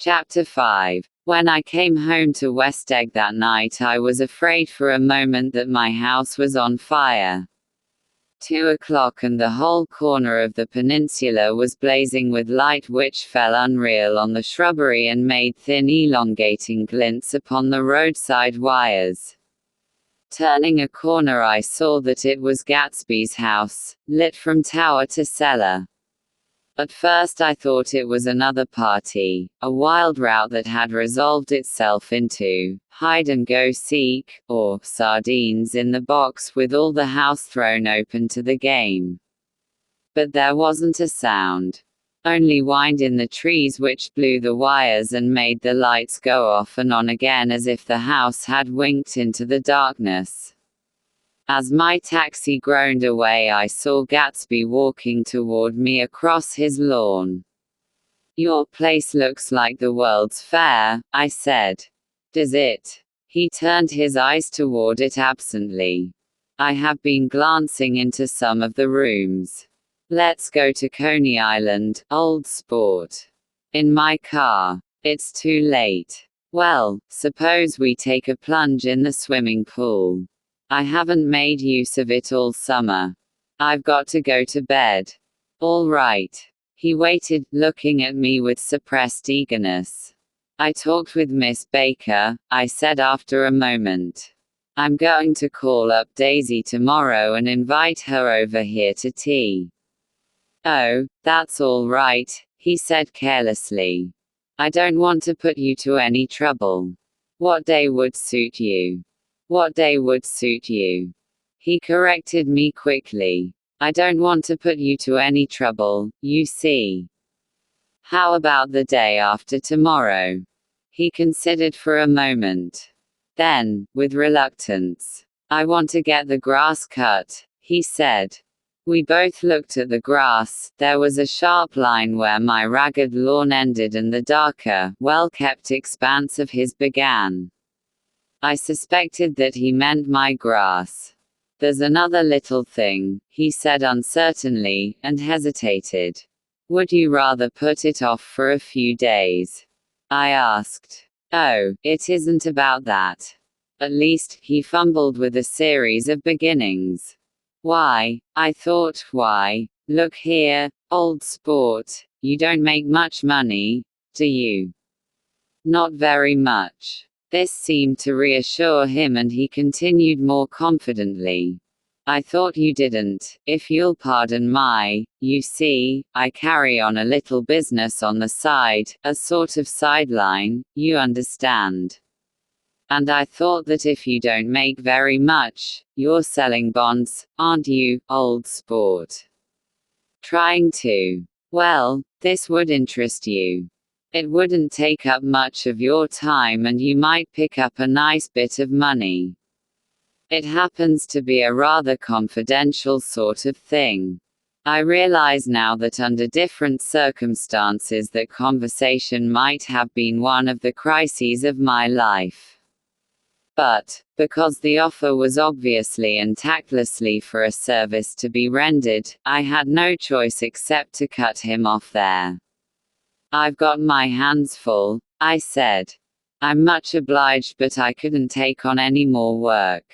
Chapter 5. When I came home to West Egg that night, I was afraid for a moment that my house was on fire. 2 o'clock and the whole corner of the peninsula was blazing with light which fell unreal on the shrubbery and made thin elongating glints upon the roadside wires. Turning a corner, I saw that it was Gatsby's house, lit from tower to cellar. At first I thought it was another party, a wild rout that had resolved itself into hide-and-go-seek, or sardines in the box with all the house thrown open to the game. But there wasn't a sound. Only wind in the trees which blew the wires and made the lights go off and on again as if the house had winked into the darkness. As my taxi groaned away, I saw Gatsby walking toward me across his lawn. "Your place looks like the World's Fair," I said. "Does it?" He turned his eyes toward it absently. "I have been glancing into some of the rooms. Let's go to Coney Island, old sport." "In my car." "It's too late." "Well, suppose we take a plunge in the swimming pool. I haven't made use of it all summer. I've got to go to bed." "All right." He waited, looking at me with suppressed eagerness. "I talked with Miss Baker," I said after a moment. "I'm going to call up Daisy tomorrow and invite her over here to tea." "Oh, that's all right," he said carelessly. "I don't want to put you to any trouble. What day would suit you?" "What day would suit you?" He corrected me quickly. "I don't want to put you to any trouble, you see." "How about the day after tomorrow?" He considered for a moment. Then, with reluctance, "I want to get the grass cut," he said. We both looked at the grass. There was a sharp line where my ragged lawn ended and the darker, well-kept expanse of his began. I suspected that he meant my grass. "There's another little thing," he said uncertainly, and hesitated. "Would you rather put it off for a few days?" I asked. "Oh, it isn't about that." At least, he fumbled with a series of beginnings. "Why?" I thought, "why? Look here, old sport, you don't make much money, do you?" "Not very much." This seemed to reassure him and he continued more confidently. "I thought you didn't, if you'll pardon you see, I carry on a little business on the side, a sort of sideline, you understand. And I thought that if you don't make very much, you're selling bonds, aren't you, old sport?" "Trying to. Well, this would interest you. It wouldn't take up much of your time and you might pick up a nice bit of money. It happens to be a rather confidential sort of thing. I realize now that under different circumstances that conversation might have been one of the crises of my life. But, because the offer was obviously and tactlessly for a service to be rendered, I had no choice except to cut him off there. "I've got my hands full," I said. "I'm much obliged, but I couldn't take on any more work.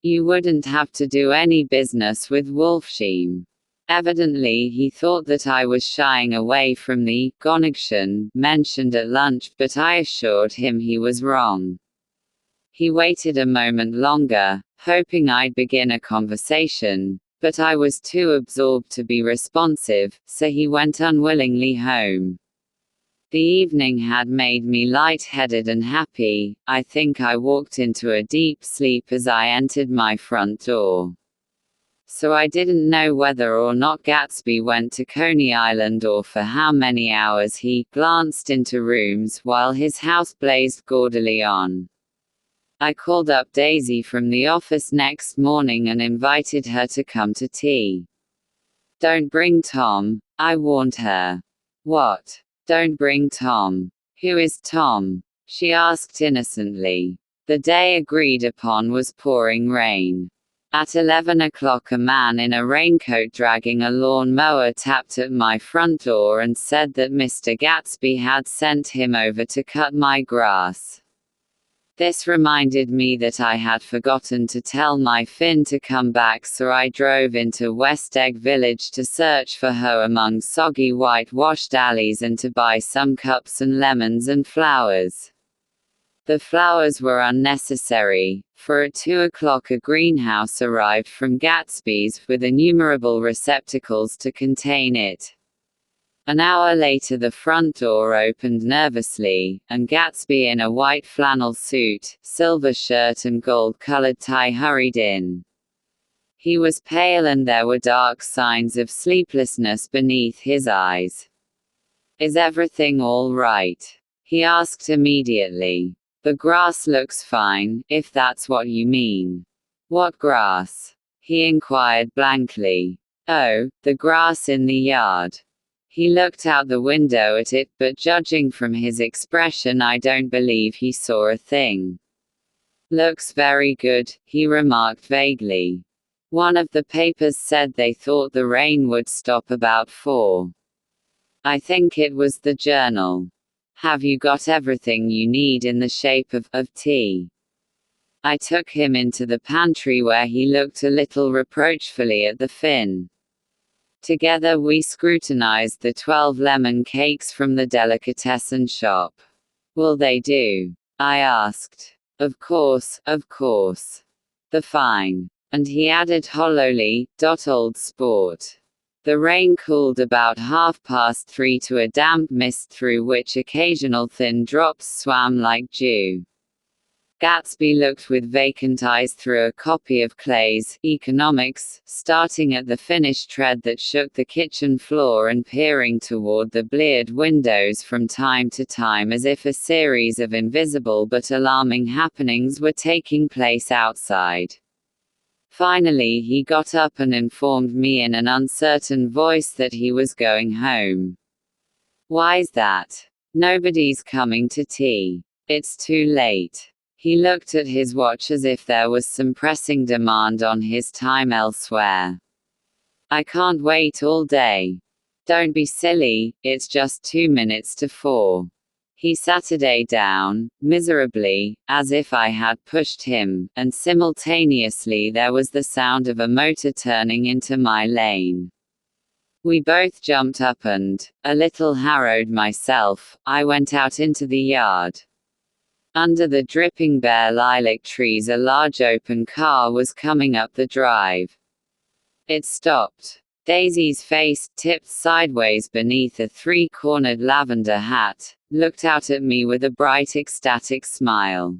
You wouldn't have to do any business with Wolfsheim." Evidently he thought that I was shying away from the connection mentioned at lunch, but I assured him he was wrong. He waited a moment longer, hoping I'd begin a conversation, but I was too absorbed to be responsive, so he went unwillingly home. The evening had made me light-headed and happy. I think I walked into a deep sleep as I entered my front door. So I didn't know whether or not Gatsby went to Coney Island or for how many hours he glanced into rooms while his house blazed gaudily on. I called up Daisy from the office next morning and invited her to come to tea. "Don't bring Tom," I warned her. "What? Don't bring Tom? Who is Tom?" she asked innocently. The day agreed upon was pouring rain. At 11 o'clock a man in a raincoat dragging a lawn mower tapped at my front door and said that Mr. Gatsby had sent him over to cut my grass. This reminded me that I had forgotten to tell my Finn to come back, so I drove into West Egg Village to search for her among soggy whitewashed alleys and to buy some cups and lemons and flowers. The flowers were unnecessary, for at 2 o'clock a greenhouse arrived from Gatsby's with innumerable receptacles to contain it. An hour later the front door opened nervously, and Gatsby in a white flannel suit, silver shirt and gold-colored tie hurried in. He was pale and there were dark signs of sleeplessness beneath his eyes. "Is everything all right?" he asked immediately. "The grass looks fine, if that's what you mean." "What grass?" he inquired blankly. "Oh, the grass in the yard." He looked out the window at it, but judging from his expression I don't believe he saw a thing. "Looks very good," he remarked vaguely. "One of the papers said they thought the rain would stop about 4. I think it was the Journal. Have you got everything you need in the shape of tea?" I took him into the pantry where he looked a little reproachfully at the Finn. Together we scrutinized the 12 lemon cakes from the delicatessen shop. "Will they do?" I asked. Of course. "The fine." And he added hollowly, "Old sport." The rain cooled about 3:30 to a damp mist through which occasional thin drops swam like dew. Gatsby looked with vacant eyes through a copy of Clay's Economics, starting at the finished tread that shook the kitchen floor and peering toward the bleared windows from time to time as if a series of invisible but alarming happenings were taking place outside. Finally he got up and informed me in an uncertain voice that he was going home. "Why's that?" "Nobody's coming to tea. It's too late." He looked at his watch as if there was some pressing demand on his time elsewhere. "I can't wait all day." "Don't be silly, it's just 2 minutes to 4. He Saturday down, miserably, as if I had pushed him, and simultaneously there was the sound of a motor turning into my lane. We both jumped up and, a little harrowed myself, I went out into the yard. Under the dripping bare lilac trees a large open car was coming up the drive. It stopped. Daisy's face, tipped sideways beneath a 3-cornered lavender hat, looked out at me with a bright ecstatic smile.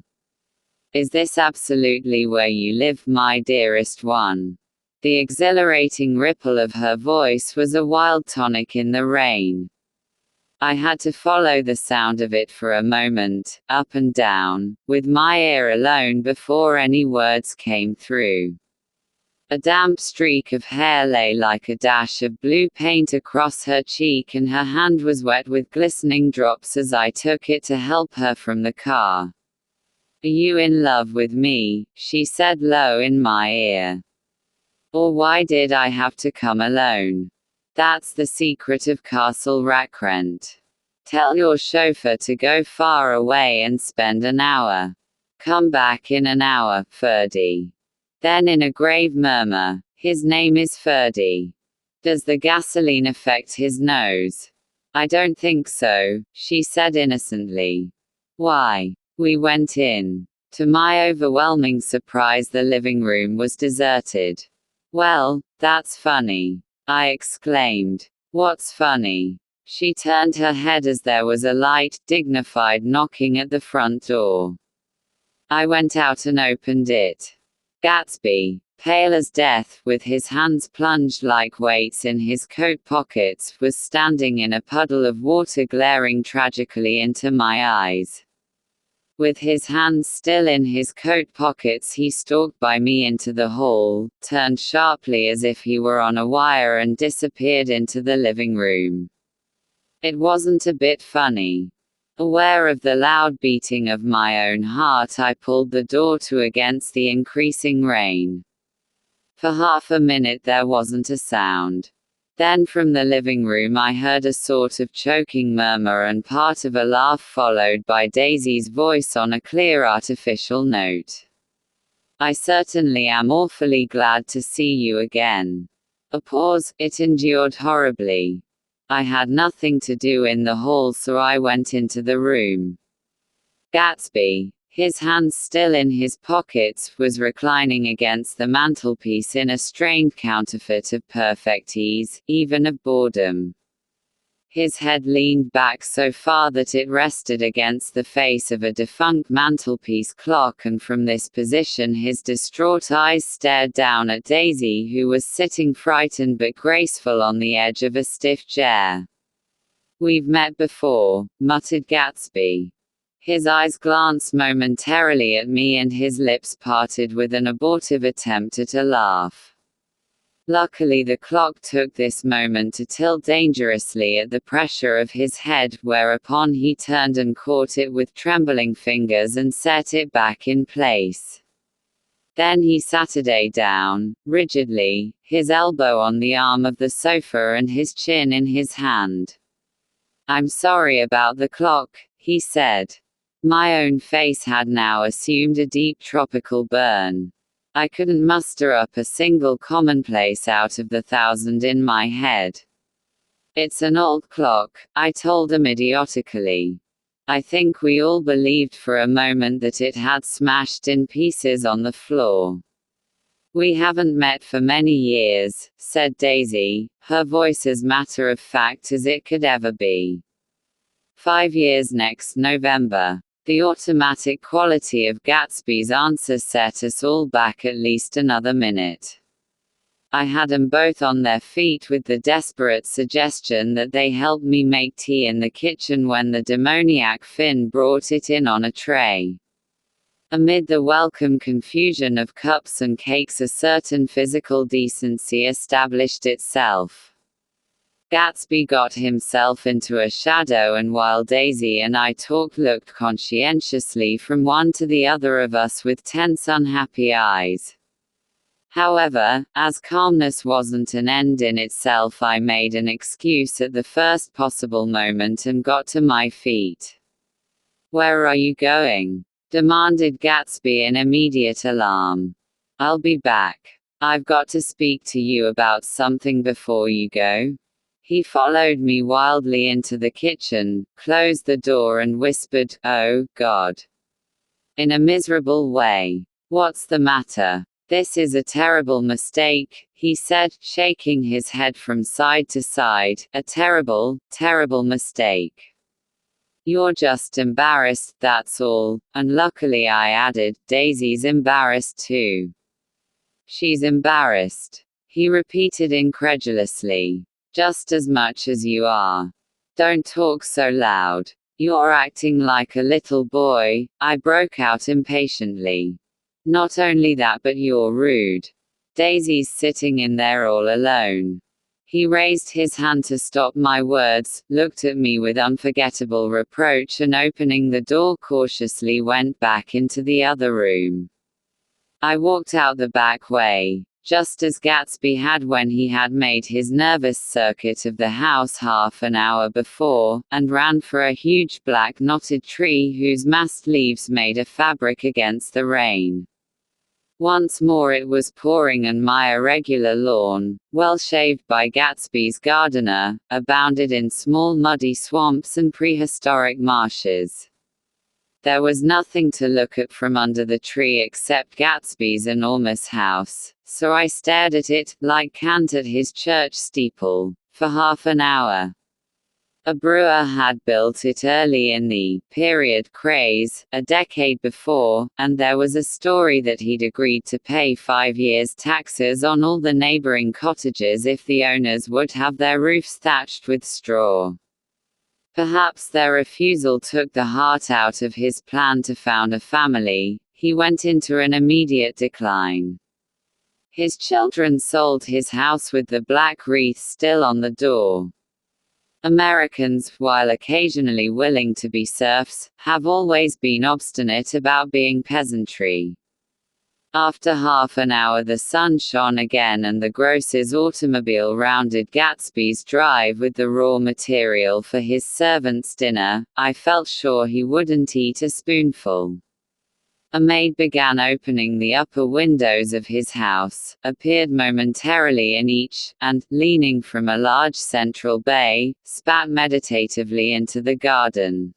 "Is this absolutely where you live, my dearest one?" The exhilarating ripple of her voice was a wild tonic in the rain. I had to follow the sound of it for a moment, up and down, with my ear alone before any words came through. A damp streak of hair lay like a dash of blue paint across her cheek and her hand was wet with glistening drops as I took it to help her from the car. "Are you in love with me?" she said low in my ear. "Or why did I have to come alone? That's the secret of Castle Rackrent. Tell your chauffeur to go far away and spend an hour. Come back in an hour, Ferdy." Then in a grave murmur, "His name is Ferdy. Does the gasoline affect his nose?" "I don't think so," she said innocently. "Why?" We went in. To my overwhelming surprise the living room was deserted. "Well, that's funny," I exclaimed. "What's funny?" She turned her head as there was a light, dignified knocking at the front door. I went out and opened it. Gatsby, pale as death, with his hands plunged like weights in his coat pockets, was standing in a puddle of water glaring tragically into my eyes. With his hands still in his coat pockets he stalked by me into the hall, turned sharply as if he were on a wire and disappeared into the living room. It wasn't a bit funny. Aware of the loud beating of my own heart I pulled the door to against the increasing rain. For half a minute there wasn't a sound. Then from the living room I heard a sort of choking murmur and part of a laugh followed by Daisy's voice on a clear artificial note. "I certainly am awfully glad to see you again." A pause. It endured horribly. I had nothing to do in the hall, so I went into the room. Gatsby, his hands still in his pockets, was reclining against the mantelpiece in a strained counterfeit of perfect ease, even of boredom. His head leaned back so far that it rested against the face of a defunct mantelpiece clock, and from this position his distraught eyes stared down at Daisy, who was sitting frightened but graceful on the edge of a stiff chair. "We've met before," muttered Gatsby. His eyes glanced momentarily at me and his lips parted with an abortive attempt at a laugh. Luckily the clock took this moment to tilt dangerously at the pressure of his head, whereupon he turned and caught it with trembling fingers and set it back in place. Then he sat down, rigidly, his elbow on the arm of the sofa and his chin in his hand. "I'm sorry about the clock," he said. My own face had now assumed a deep tropical burn. I couldn't muster up a single commonplace out of the 1,000 in my head. "It's an old clock," I told him idiotically. I think we all believed for a moment that it had smashed in pieces on the floor. "We haven't met for many years," said Daisy, her voice as matter-of-fact as it could ever be. 5 years next November." The automatic quality of Gatsby's answer set us all back at least another minute. I had them both on their feet with the desperate suggestion that they help me make tea in the kitchen when the demoniac Finn brought it in on a tray. Amid the welcome confusion of cups and cakes, a certain physical decency established itself. Gatsby got himself into a shadow, and while Daisy and I talked, looked conscientiously from one to the other of us with tense, unhappy eyes. However, as calmness wasn't an end in itself, I made an excuse at the first possible moment and got to my feet. "Where are you going?" demanded Gatsby in immediate alarm. "I'll be back. I've got to speak to you about something before you go." He followed me wildly into the kitchen, closed the door and whispered, "Oh, God," in a miserable way. "What's the matter?" "This is a terrible mistake," he said, shaking his head from side to side. "A terrible, terrible mistake. You're just embarrassed, that's all." And luckily, I added, Daisy's embarrassed too. "She's embarrassed," he repeated incredulously. "Just as much as you are. Don't talk so loud. You're acting like a little boy," I broke out impatiently. "Not only that, but you're rude. Daisy's sitting in there all alone." He raised his hand to stop my words, looked at me with unforgettable reproach, and opening the door cautiously went back into the other room. I walked out the back way, just as Gatsby had when he had made his nervous circuit of the house half an hour before, and ran for a huge black knotted tree whose massed leaves made a fabric against the rain. Once more it was pouring, and my irregular lawn, well shaved by Gatsby's gardener, abounded in small muddy swamps and prehistoric marshes. There was nothing to look at from under the tree except Gatsby's enormous house, so I stared at it, like Kant at his church steeple, for half an hour. A brewer had built it early in the period craze, a decade before, and there was a story that he'd agreed to pay 5 years' taxes on all the neighboring cottages if the owners would have their roofs thatched with straw. Perhaps their refusal took the heart out of his plan to found a family. He went into an immediate decline. His children sold his house with the black wreath still on the door. Americans, while occasionally willing to be serfs, have always been obstinate about being peasantry. After half an hour the sun shone again and the grocer's automobile rounded Gatsby's drive with the raw material for his servant's dinner. I felt sure he wouldn't eat a spoonful. A maid began opening the upper windows of his house, appeared momentarily in each, and, leaning from a large central bay, spat meditatively into the garden.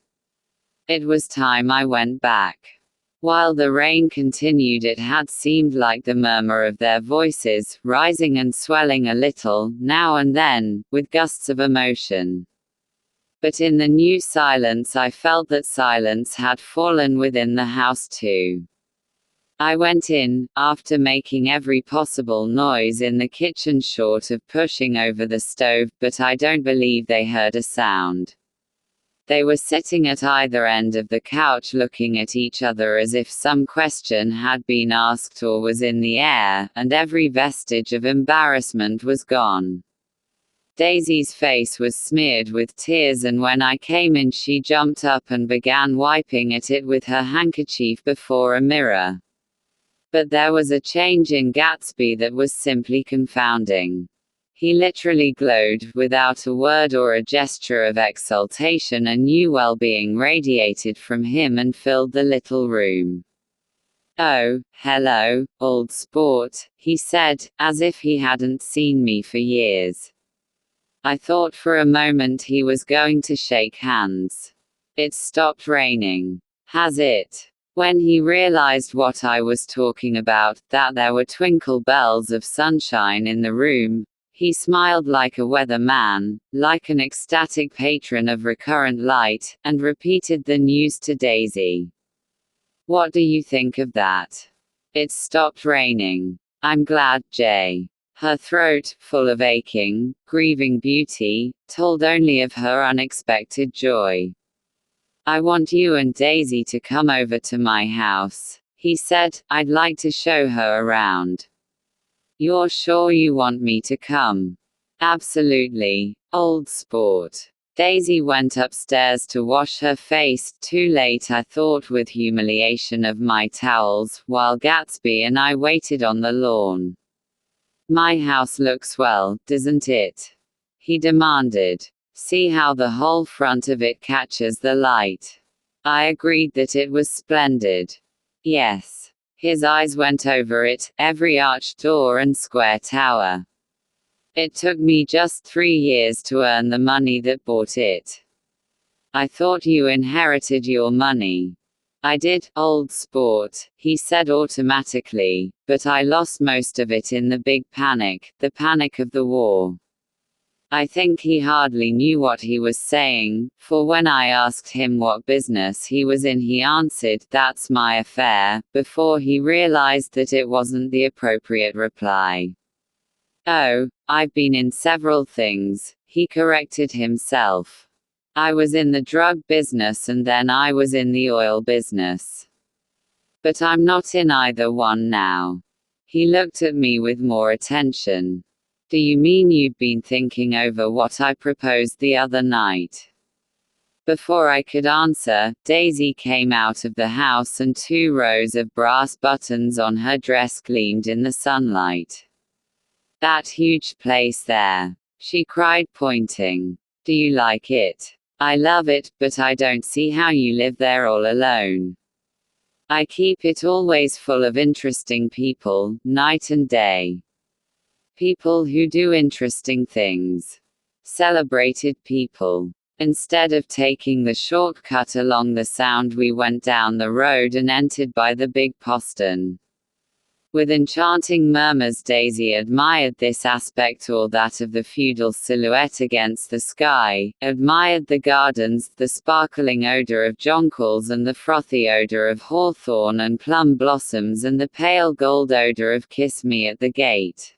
It was time I went back. While the rain continued, it had seemed like the murmur of their voices, rising and swelling a little, now and then, with gusts of emotion. But in the new silence I felt that silence had fallen within the house too. I went in, after making every possible noise in the kitchen short of pushing over the stove, but I don't believe they heard a sound. They were sitting at either end of the couch looking at each other as if some question had been asked or was in the air, and every vestige of embarrassment was gone. Daisy's face was smeared with tears, and when I came in she jumped up and began wiping at it with her handkerchief before a mirror. But there was a change in Gatsby that was simply confounding. He literally glowed. Without a word or a gesture of exultation, a new well-being radiated from him and filled the little room. "Oh, hello, old sport," he said, as if he hadn't seen me for years. I thought for a moment he was going to shake hands. "It's stopped raining. Has it?" When he realized what I was talking about, that there were twinkle bells of sunshine in the room, he smiled like a weatherman, like an ecstatic patron of recurrent light, and repeated the news to Daisy. "What do you think of that? It's stopped raining. I'm glad, Jay." Her throat, full of aching, grieving beauty, told only of her unexpected joy. "I want you and Daisy to come over to my house," he said. "I'd like to show her around." "You're sure you want me to come?" "Absolutely, old sport." Daisy went upstairs to wash her face, too late I thought, with humiliation of my towels, while Gatsby and I waited on the lawn. "My house looks well, doesn't it?" he demanded. "See how the whole front of it catches the light." I agreed that it was splendid. "Yes." His eyes went over it, every arched door and square tower. "It took me just 3 years to earn the money that bought it." "I thought you inherited your money." "I did, old sport," he said automatically, "but I lost most of it in the big panic, the panic of the war." I think he hardly knew what he was saying, for when I asked him what business he was in he answered, "That's my affair," before he realized that it wasn't the appropriate reply. "Oh, I've been in several things," he corrected himself. "I was in the drug business and then I was in the oil business. But I'm not in either one now." He looked at me with more attention. "Do you mean you've been thinking over what I proposed the other night?" Before I could answer, Daisy came out of the house and 2 rows of brass buttons on her dress gleamed in the sunlight. "That huge place there," she cried, pointing. "Do you like it?" "I love it, but I don't see how you live there all alone." "I keep it always full of interesting people, night and day. People who do interesting things. Celebrated people." Instead of taking the shortcut along the Sound, we went down the road and entered by the big postern. With enchanting murmurs Daisy admired this aspect or that of the feudal silhouette against the sky, admired the gardens, the sparkling odor of jonquils and the frothy odor of hawthorn and plum blossoms and the pale gold odor of kiss me at the gate.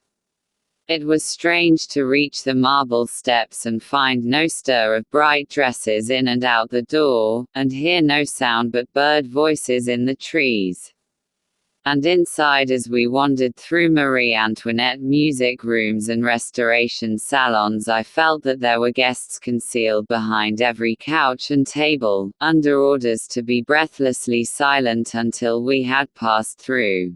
It was strange to reach the marble steps and find no stir of bright dresses in and out the door, and hear no sound but bird voices in the trees. And inside, as we wandered through Marie Antoinette music rooms and restoration salons, I felt that there were guests concealed behind every couch and table, under orders to be breathlessly silent until we had passed through.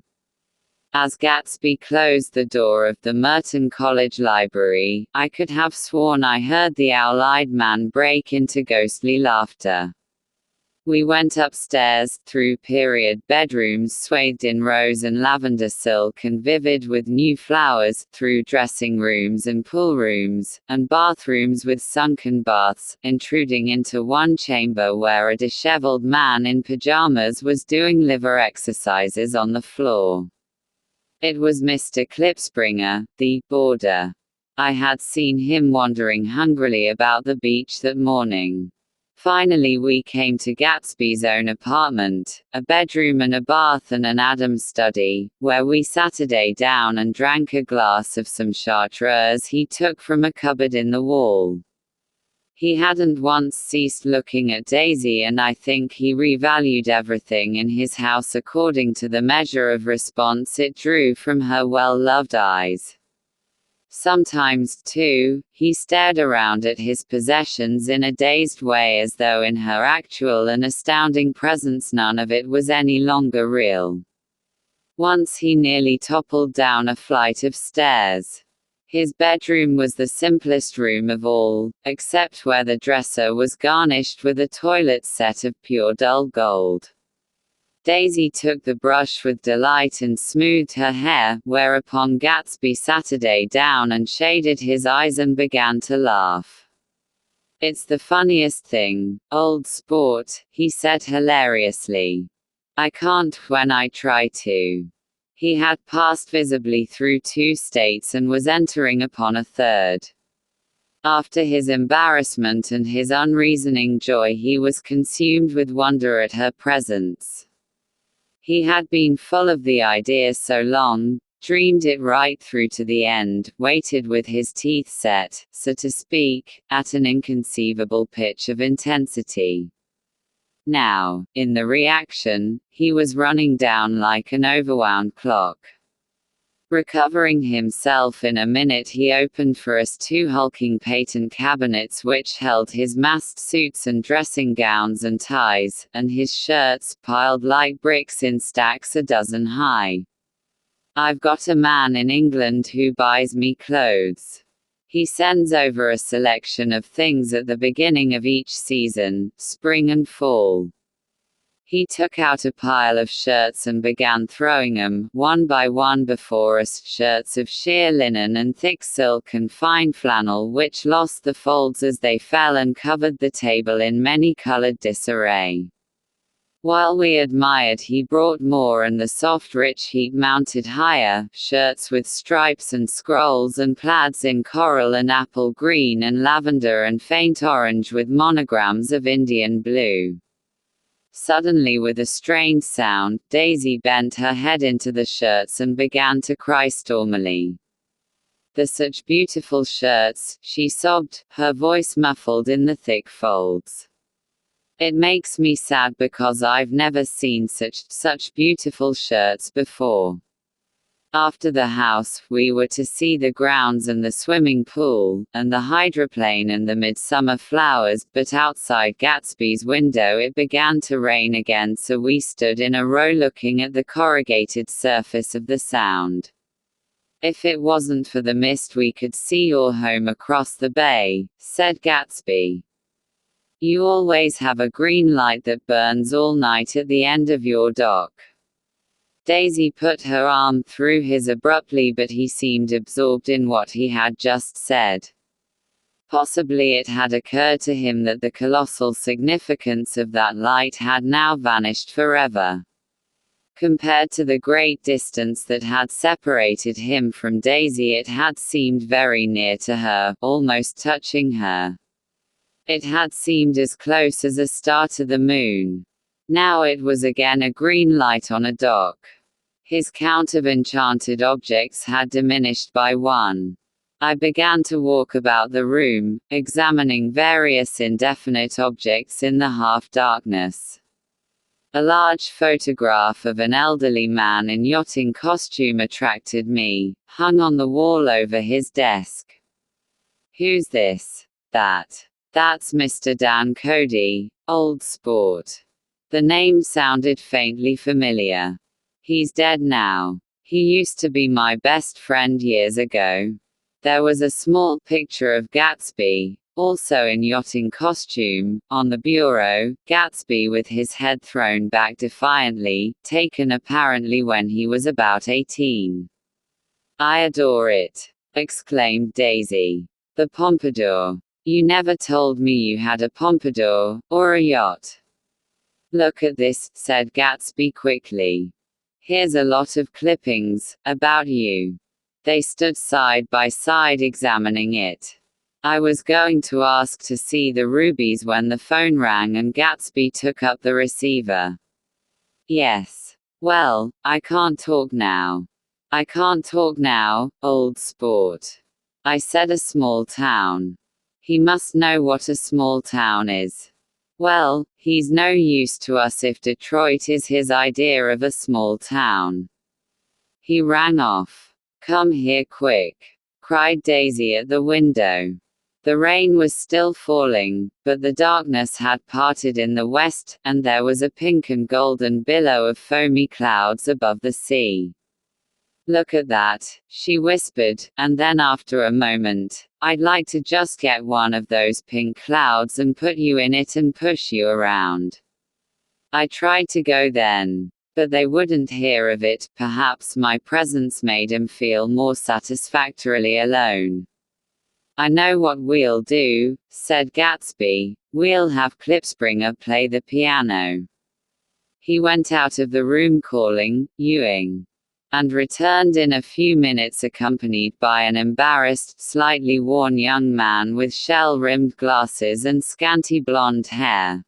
As Gatsby closed the door of the Merton College library, I could have sworn I heard the owl-eyed man break into ghostly laughter. We went upstairs, through period bedrooms swathed in rose and lavender silk and vivid with new flowers, through dressing rooms and pool rooms, and bathrooms with sunken baths, intruding into one chamber where a disheveled man in pajamas was doing liver exercises on the floor. It was Mr. Klipspringer, the boarder. I had seen him wandering hungrily about the beach that morning. Finally we came to Gatsby's own apartment, a bedroom and a bath and an Adam's study, where we Saturday down and drank a glass of some chartreuse he took from a cupboard in the wall. He hadn't once ceased looking at Daisy, and I think he revalued everything in his house according to the measure of response it drew from her well-loved eyes. Sometimes, too, he stared around at his possessions in a dazed way, as though in her actual and astounding presence none of it was any longer real. Once he nearly toppled down a flight of stairs. His bedroom was the simplest room of all, except where the dresser was garnished with a toilet set of pure dull gold. Daisy took the brush with delight and smoothed her hair, whereupon Gatsby Saturday down and shaded his eyes and began to laugh. "It's the funniest thing, old sport," he said hilariously. "I can't when I try to." He had passed visibly through 2 states and was entering upon a third. After his embarrassment and his unreasoning joy, he was consumed with wonder at her presence. He had been full of the idea so long, dreamed it right through to the end, waited with his teeth set, so to speak, at an inconceivable pitch of intensity. Now, in the reaction, he was running down like an overwound clock. Recovering himself in a minute, he opened for us 2 hulking patent cabinets which held his massed suits and dressing gowns and ties, and his shirts, piled like bricks in stacks a dozen high. "I've got a man in England who buys me clothes. He sends over a selection of things at the beginning of each season, spring and fall." He took out a pile of shirts and began throwing them, one by one, before us, shirts of sheer linen and thick silk and fine flannel which lost the folds as they fell and covered the table in many-colored disarray. While we admired, he brought more, and the soft rich heap mounted higher, shirts with stripes and scrolls and plaids in coral and apple green and lavender and faint orange with monograms of Indian blue. Suddenly, with a strained sound, Daisy bent her head into the shirts and began to cry stormily. "They're such beautiful shirts," she sobbed, her voice muffled in the thick folds. "It makes me sad because I've never seen such beautiful shirts before." After the house, we were to see the grounds and the swimming pool, and the hydroplane and the midsummer flowers, but outside Gatsby's window it began to rain again, so we stood in a row looking at the corrugated surface of the Sound. "If it wasn't for the mist we could see your home across the bay," said Gatsby. "You always have a green light that burns all night at the end of your dock." Daisy put her arm through his abruptly, but he seemed absorbed in what he had just said. Possibly it had occurred to him that the colossal significance of that light had now vanished forever. Compared to the great distance that had separated him from Daisy, it had seemed very near to her, almost touching her. It had seemed as close as a star to the moon. Now it was again a green light on a dock. His count of enchanted objects had diminished by 1. I began to walk about the room, examining various indefinite objects in the half-darkness. A large photograph of an elderly man in yachting costume attracted me, hung on the wall over his desk. "Who's this?" That's Mr. Dan Cody, old sport." The name sounded faintly familiar. "He's dead now." He used to be my best friend years ago. There was a small picture of Gatsby, also in yachting costume, on the bureau, Gatsby with his head thrown back defiantly, taken apparently when he was about 18. "I adore it," exclaimed Daisy. "The pompadour. You never told me you had a pompadour, or a yacht." "Look at this," said Gatsby quickly. "Here's a lot of clippings, about you." They stood side by side examining it. I was going to ask to see the rubies when the phone rang and Gatsby took up the receiver. "Yes. Well, I can't talk now. I can't talk now, old sport. I said a small town. He must know what a small town is. Well, he's no use to us if Detroit is his idea of a small town." He rang off. "Come here quick," cried Daisy at the window. The rain was still falling, but the darkness had parted in the west, and there was a pink and golden billow of foamy clouds above the sea. "Look at that," she whispered, and then after a moment, "I'd like to just get one of those pink clouds and put you in it and push you around." I tried to go then, but they wouldn't hear of it. Perhaps my presence made him feel more satisfactorily alone. "I know what we'll do," said Gatsby. "We'll have Klipspringer play the piano." He went out of the room calling, "Ewing," and returned in a few minutes accompanied by an embarrassed, slightly worn young man with shell-rimmed glasses and scanty blonde hair.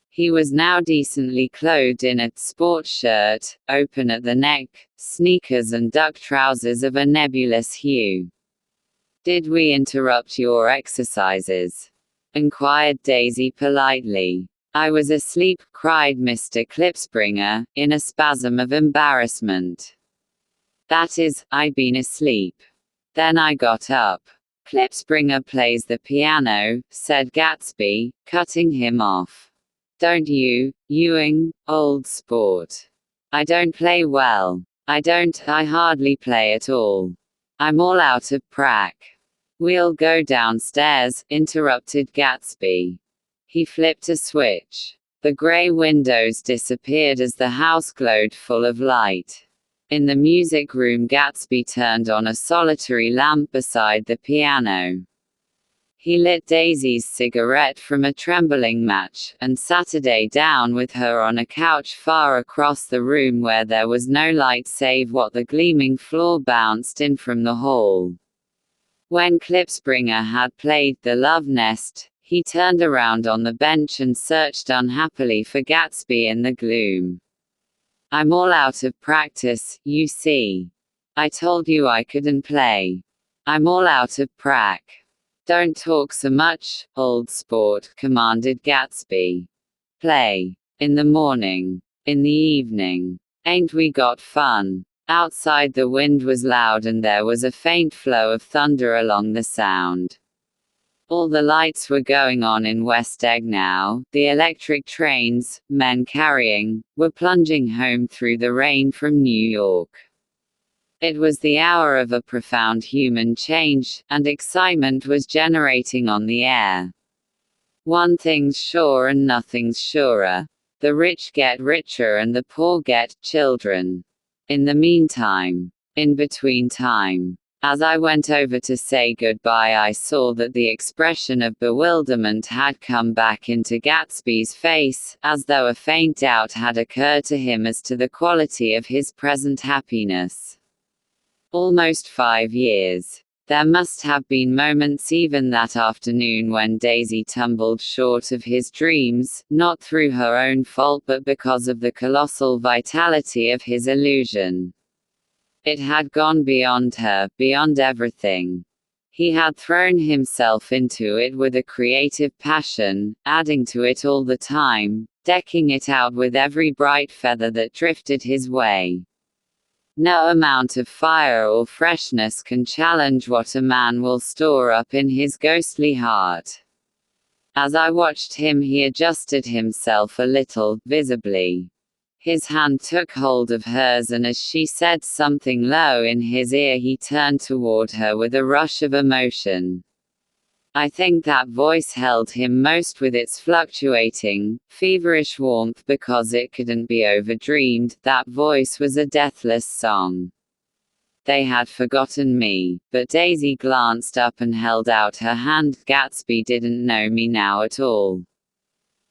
He was now decently clothed in a sport shirt, open at the neck, sneakers and duck trousers of a nebulous hue. "Did we interrupt your exercises?" inquired Daisy politely. "I was asleep," cried Mr. Klipspringer, in a spasm of embarrassment. "That is, I'd been asleep. Then I got up." "Klipspringer plays the piano," said Gatsby, cutting him off. "Don't you, Ewing, old sport?" "I don't play well. I hardly play at all. I'm all out of prac." "We'll go downstairs," interrupted Gatsby. He flipped a switch. The gray windows disappeared as the house glowed full of light. In the music room, Gatsby turned on a solitary lamp beside the piano. He lit Daisy's cigarette from a trembling match, and sat down with her on a couch far across the room where there was no light save what the gleaming floor bounced in from the hall. When Klipspringer had played The Love Nest, he turned around on the bench and searched unhappily for Gatsby in the gloom. "I'm all out of practice, you see. I told you I couldn't play. I'm all out of prac." "Don't talk so much, old sport," commanded Gatsby. "Play. In the morning. In the evening. Ain't we got fun?" Outside the wind was loud and there was a faint flow of thunder along the sound. All the lights were going on in West Egg now. The electric trains, men carrying, were plunging home through the rain from New York. It was the hour of a profound human change, and excitement was generating on the air. One thing's sure and nothing's surer. The rich get richer and the poor get children. In the meantime, in between time, as I went over to say goodbye, I saw that the expression of bewilderment had come back into Gatsby's face, as though a faint doubt had occurred to him as to the quality of his present happiness. Almost 5 years. There must have been moments even that afternoon when Daisy tumbled short of his dreams, not through her own fault but because of the colossal vitality of his illusion. It had gone beyond her, beyond everything. He had thrown himself into it with a creative passion, adding to it all the time, decking it out with every bright feather that drifted his way. No amount of fire or freshness can challenge what a man will store up in his ghostly heart. As I watched him, he adjusted himself a little, visibly. His hand took hold of hers, and as she said something low in his ear, he turned toward her with a rush of emotion. I think that voice held him most with its fluctuating, feverish warmth because it couldn't be overdreamed. That voice was a deathless song. They had forgotten me, but Daisy glanced up and held out her hand. Gatsby didn't know me now at all.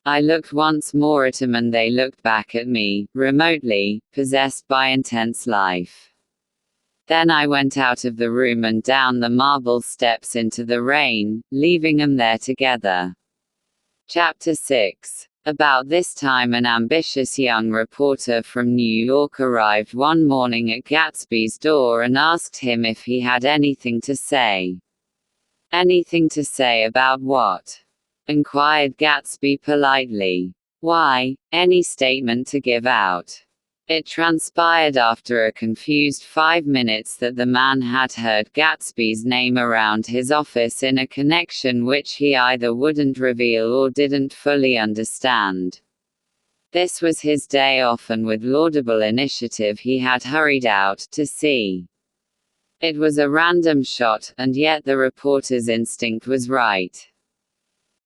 I looked once more at them and they looked back at me, remotely, possessed by intense life. Then I went out of the room and down the marble steps into the rain, leaving them there together. Chapter 6. About this time an ambitious young reporter from New York arrived one morning at Gatsby's door and asked him if he had anything to say. Anything to say about what? Inquired Gatsby politely. Why, any statement to give out. It transpired after a confused 5 minutes that the man had heard Gatsby's name around his office in a connection which he either wouldn't reveal or didn't fully understand. This was his day off, and with laudable initiative he had hurried out to see. It was a random shot, and yet the reporter's instinct was right.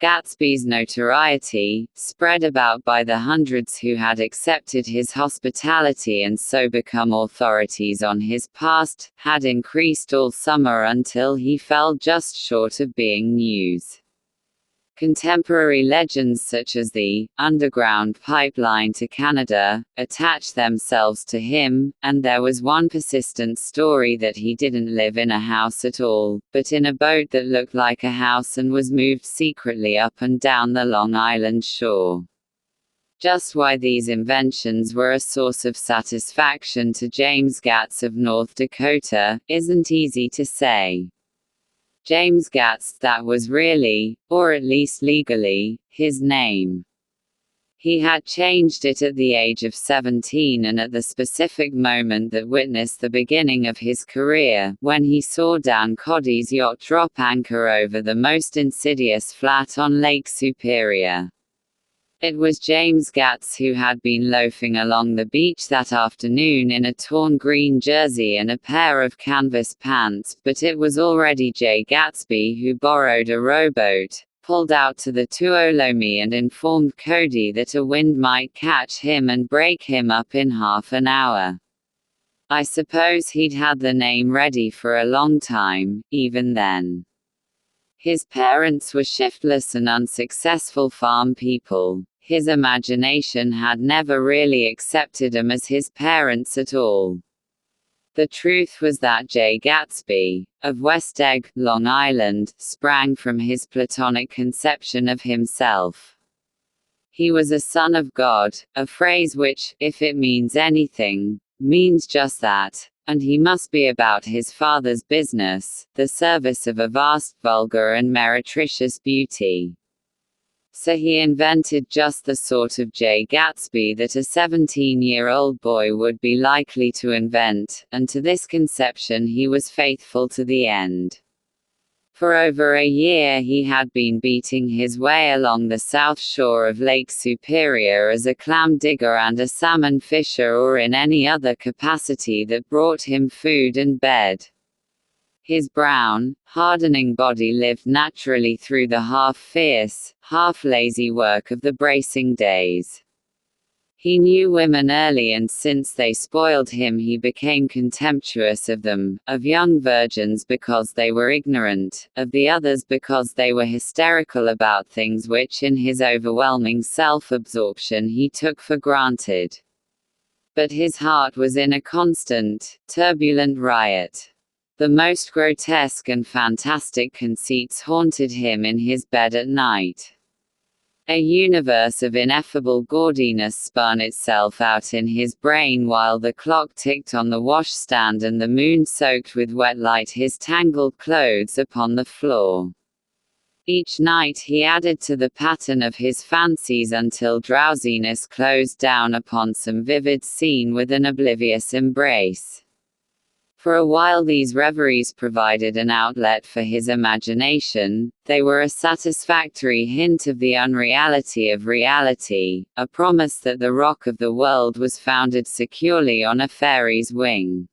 Gatsby's notoriety, spread about by the hundreds who had accepted his hospitality and so become authorities on his past, had increased all summer until he fell just short of being news. Contemporary legends such as the underground pipeline to Canada attached themselves to him, and there was one persistent story that he didn't live in a house at all, but in a boat that looked like a house and was moved secretly up and down the Long Island shore. Just why these inventions were a source of satisfaction to James Gatz of North Dakota isn't easy to say. James Gatz, that was really, or at least legally, his name. He had changed it at the age of 17 and at the specific moment that witnessed the beginning of his career, when he saw Dan Coddy's yacht drop anchor over the most insidious flat on Lake Superior. It was James Gatz who had been loafing along the beach that afternoon in a torn green jersey and a pair of canvas pants, but it was already Jay Gatsby who borrowed a rowboat, pulled out to the Tuolumne and informed Cody that a wind might catch him and break him up in half an hour. I suppose he'd had the name ready for a long time, even then. His parents were shiftless and unsuccessful farm people. His imagination had never really accepted him as his parents at all. The truth was that Jay Gatsby, of West Egg, Long Island, sprang from his platonic conception of himself. He was a son of God, a phrase which, if it means anything, means just that, and he must be about his father's business, the service of a vast, vulgar and meretricious beauty. So he invented just the sort of Jay Gatsby that a 17-year-old boy would be likely to invent, and to this conception he was faithful to the end. For over a year he had been beating his way along the south shore of Lake Superior as a clam digger and a salmon fisher, or in any other capacity that brought him food and bed. His brown, hardening body lived naturally through the half-fierce, half-lazy work of the bracing days. He knew women early, and since they spoiled him he became contemptuous of them, of young virgins because they were ignorant, of the others because they were hysterical about things which in his overwhelming self-absorption he took for granted. But his heart was in a constant, turbulent riot. The most grotesque and fantastic conceits haunted him in his bed at night. A universe of ineffable gaudiness spun itself out in his brain while the clock ticked on the washstand and the moon soaked with wet light his tangled clothes upon the floor. Each night he added to the pattern of his fancies until drowsiness closed down upon some vivid scene with an oblivious embrace. For a while these reveries provided an outlet for his imagination, they were a satisfactory hint of the unreality of reality, a promise that the rock of the world was founded securely on a fairy's wing.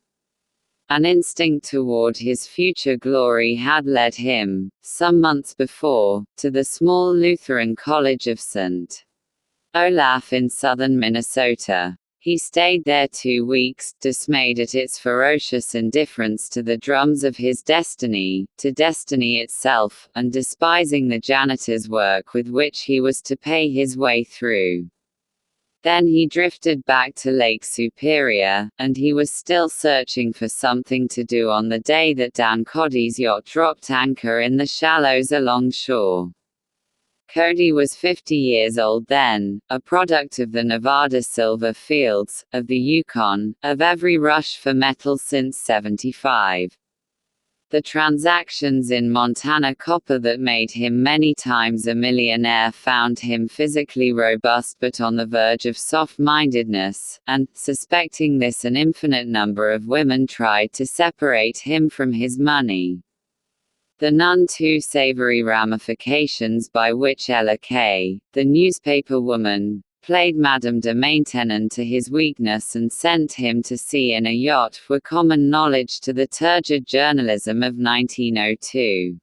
An instinct toward his future glory had led him, some months before, to the small Lutheran college of St. Olaf in southern Minnesota. He stayed there 2 weeks, dismayed at its ferocious indifference to the drums of his destiny, to destiny itself, and despising the janitor's work with which he was to pay his way through. Then he drifted back to Lake Superior, and he was still searching for something to do on the day that Dan Cody's yacht dropped anchor in the shallows alongshore. Cody was 50 years old then, a product of the Nevada silver fields, of the Yukon, of every rush for metal since '75. The transactions in Montana copper that made him many times a millionaire found him physically robust but on the verge of soft-mindedness, and, suspecting this, an infinite number of women tried to separate him from his money. The none too savory ramifications by which Ella Kay, the newspaper woman, played Madame de Maintenon to his weakness and sent him to sea in a yacht were common knowledge to the turgid journalism of 1902.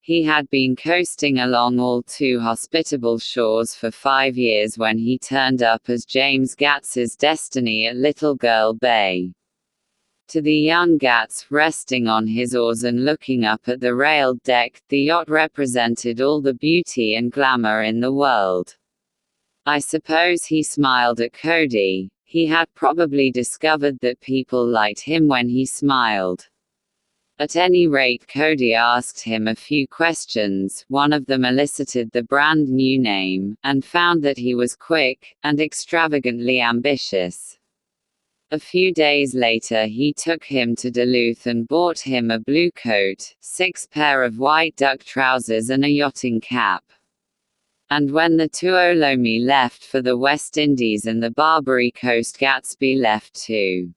He had been coasting along all too hospitable shores for 5 years when he turned up as James Gats's destiny at Little Girl Bay. To the young Gats resting on his oars and looking up at the railed deck, the yacht represented all the beauty and glamour in the world. I suppose he smiled at Cody. He had probably discovered that people liked him when he smiled. At any rate, Cody asked him a few questions, one of them elicited the brand new name, and found that he was quick, and extravagantly ambitious. A few days later he took him to Duluth and bought him a blue coat, 6 pair of white duck trousers and a yachting cap. And when the Tuolomne left for the West Indies and the Barbary Coast, Gatsby left too.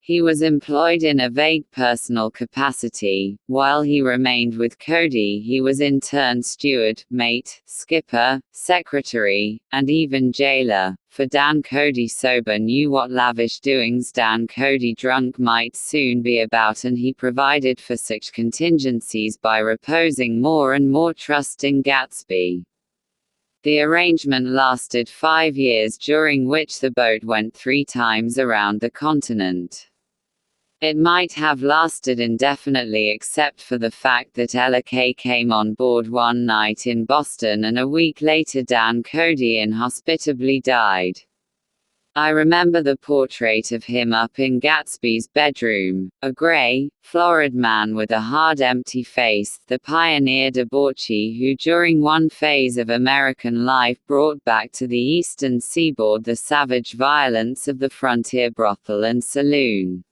He was employed in a vague personal capacity. While he remained with Cody, he was in turn steward, mate, skipper, secretary, and even jailer, for Dan Cody sober knew what lavish doings Dan Cody drunk might soon be about, and he provided for such contingencies by reposing more and more trust in Gatsby. The arrangement lasted 5 years, during which the boat went 3 times around the continent. It might have lasted indefinitely except for the fact that Ella Kay came on board one night in Boston and a week later Dan Cody inhospitably died. I remember the portrait of him up in Gatsby's bedroom, a gray, florid man with a hard empty face, the pioneer debauchee who during one phase of American life brought back to the eastern seaboard the savage violence of the frontier brothel and saloon.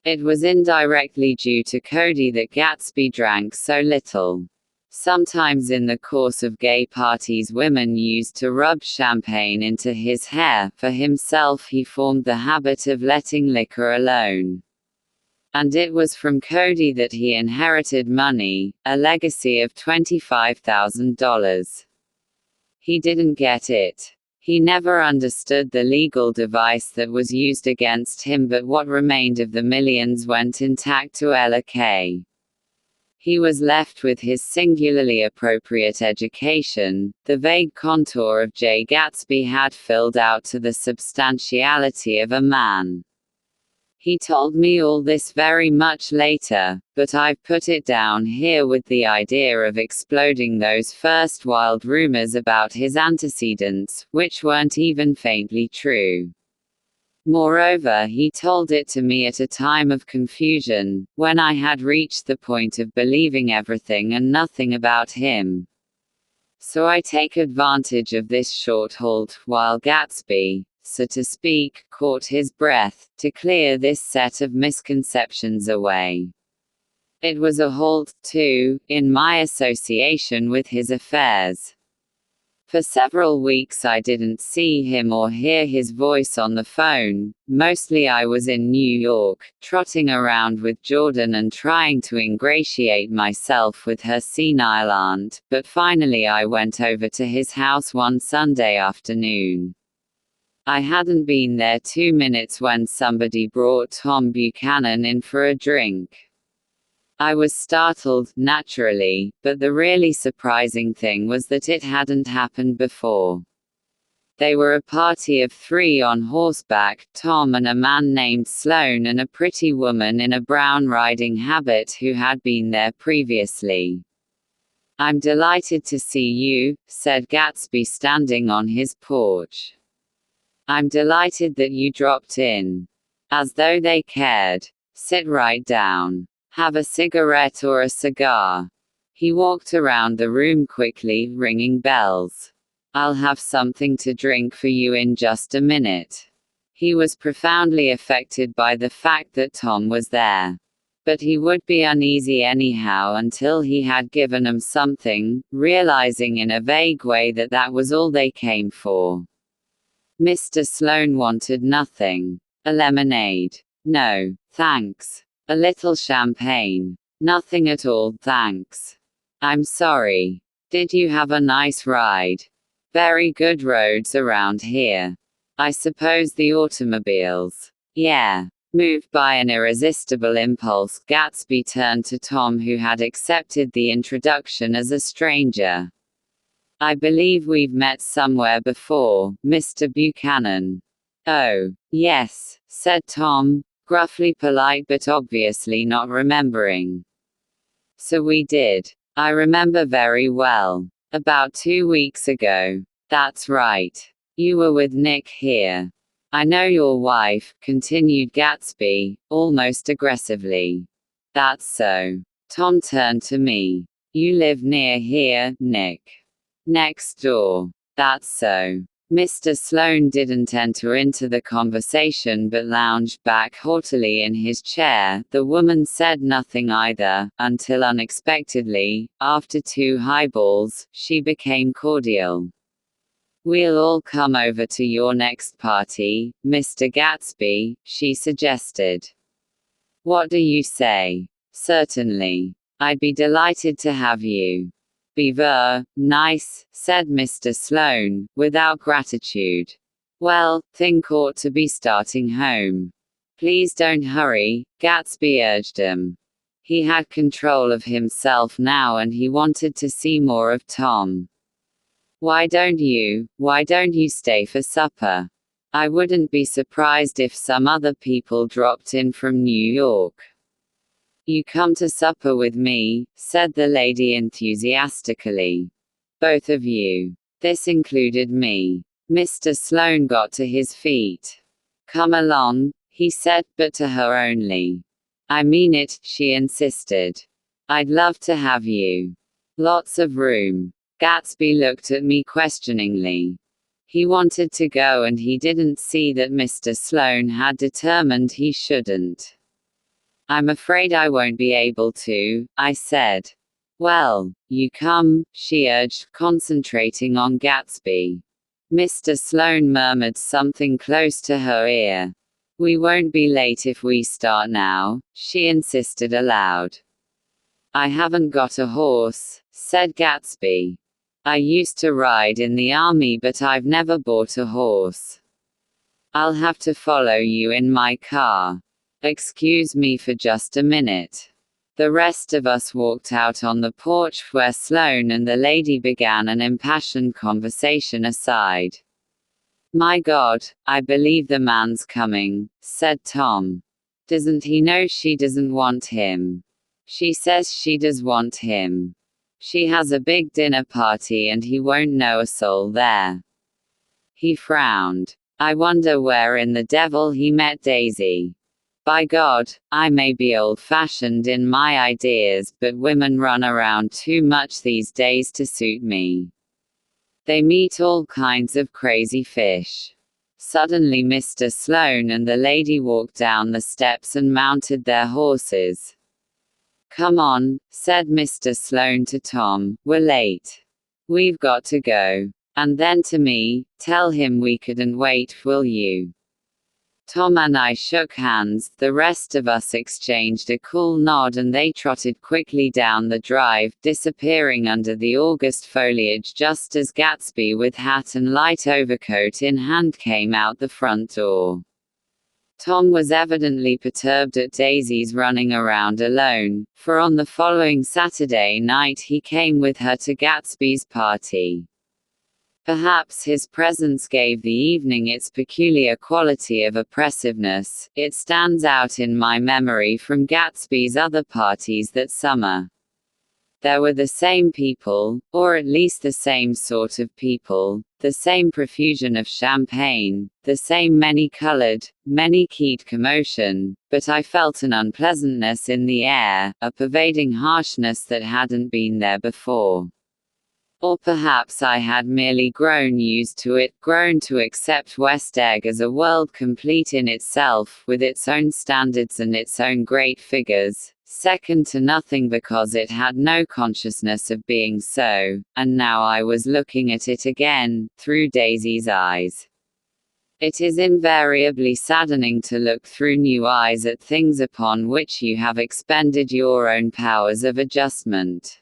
It was indirectly due to Cody that Gatsby drank so little. Sometimes in the course of gay parties women used to rub champagne into his hair. For himself he formed the habit of letting liquor alone. And it was from Cody that he inherited money, a legacy of $25,000. He didn't get it. He never understood the legal device that was used against him, but what remained of the millions went intact to Ella Kay. He was left with his singularly appropriate education. The vague contour of Jay Gatsby had filled out to the substantiality of a man. He told me all this very much later, but I've put it down here with the idea of exploding those first wild rumors about his antecedents, which weren't even faintly true. Moreover, he told it to me at a time of confusion, when I had reached the point of believing everything and nothing about him. So I take advantage of this short halt, while Gatsby, so to speak, caught his breath, to clear this set of misconceptions away. It was a halt, too, in my association with his affairs. For several weeks I didn't see him or hear his voice on the phone. Mostly I was in New York, trotting around with Jordan and trying to ingratiate myself with her senile aunt, but finally I went over to his house one Sunday afternoon. I hadn't been there 2 minutes when somebody brought Tom Buchanan in for a drink. I was startled, naturally, but the really surprising thing was that it hadn't happened before. They were a party of 3 on horseback, Tom and a man named Sloane and a pretty woman in a brown riding habit who had been there previously. "I'm delighted to see you," said Gatsby standing on his porch. "I'm delighted that you dropped in." As though they cared. "Sit right down. Have a cigarette or a cigar?" He walked around the room quickly, ringing bells. "I'll have something to drink for you in just a minute." He was profoundly affected by the fact that Tom was there. But he would be uneasy anyhow until he had given him something, realizing in a vague way that that was all they came for. Mr. Sloane wanted nothing. "A lemonade?" "No, thanks." "A little champagne?" "Nothing at all, thanks." "I'm sorry. Did you have a nice ride?" "Very good roads around here." "I suppose the automobiles?" "Yeah." Moved by an irresistible impulse, Gatsby turned to Tom, who had accepted the introduction as a stranger. "I believe we've met somewhere before, Mr. Buchanan." "Oh, yes," said Tom, gruffly polite but obviously not remembering. "So we did. I remember very well. About 2 weeks ago." "That's right. You were with Nick here." "I know your wife," continued Gatsby, almost aggressively. "That's so." Tom turned to me. "You live near here, Nick?" "Next door." "That's so." Mr. Sloane didn't enter into the conversation but lounged back haughtily in his chair. The woman said nothing either, until unexpectedly, after 2 highballs, she became cordial. "We'll all come over to your next party, Mr. Gatsby," she suggested. "What do you say?" "Certainly. I'd be delighted to have you." "Beaver, nice," said Mr. Sloane, without gratitude. "Well, think ought to be starting home." "Please don't hurry," Gatsby urged him. He had control of himself now and he wanted to see more of Tom. Why don't you stay for supper? I wouldn't be surprised if some other people dropped in from New York." "You come to supper with me," said the lady enthusiastically. "Both of you." This included me. Mr. Sloane got to his feet. "Come along," he said, but to her only. "I mean it," she insisted. "I'd love to have you. Lots of room." Gatsby looked at me questioningly. He wanted to go and he didn't see that Mr. Sloane had determined he shouldn't. "I'm afraid I won't be able to," I said. "Well, you come," she urged, concentrating on Gatsby. Mr. Sloane murmured something close to her ear. "We won't be late if we start now," she insisted aloud. "I haven't got a horse," said Gatsby. "I used to ride in the army but I've never bought a horse." "I'll have to follow you in my car." "Excuse me for just a minute." The rest of us walked out on the porch where Sloane and the lady began an impassioned conversation aside. "My God, I believe the man's coming," said Tom. "Doesn't he know she doesn't want him?" "She says she does want him. She has a big dinner party and he won't know a soul there." He frowned. "I wonder where in the devil he met Daisy. By God, I may be old-fashioned in my ideas, but women run around too much these days to suit me. They meet all kinds of crazy fish." Suddenly Mr. Sloane and the lady walked down the steps and mounted their horses. "Come on," said Mr. Sloane to Tom, "we're late. We've got to go." And then to me, "Tell him we couldn't wait, will you?" Tom and I shook hands, the rest of us exchanged a cool nod, and they trotted quickly down the drive, disappearing under the August foliage just as Gatsby, with hat and light overcoat in hand, came out the front door. Tom was evidently perturbed at Daisy's running around alone, for on the following Saturday night he came with her to Gatsby's party. Perhaps his presence gave the evening its peculiar quality of oppressiveness. It stands out in my memory from Gatsby's other parties that summer. There were the same people, or at least the same sort of people, the same profusion of champagne, the same many-colored, many-keyed commotion, but I felt an unpleasantness in the air, a pervading harshness that hadn't been there before. Or perhaps I had merely grown used to it, grown to accept West Egg as a world complete in itself, with its own standards and its own great figures, second to nothing because it had no consciousness of being so, and now I was looking at it again, through Daisy's eyes. It is invariably saddening to look through new eyes at things upon which you have expended your own powers of adjustment.